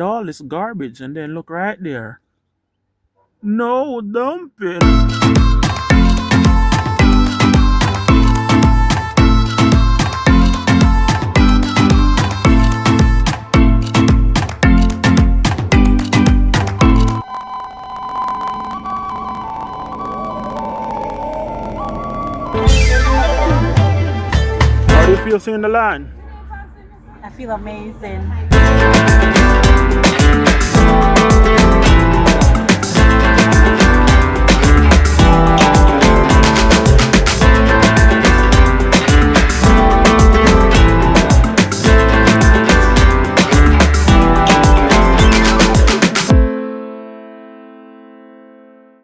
all this garbage and then look right there. No dumping. How do you feel seeing the land? I feel amazing.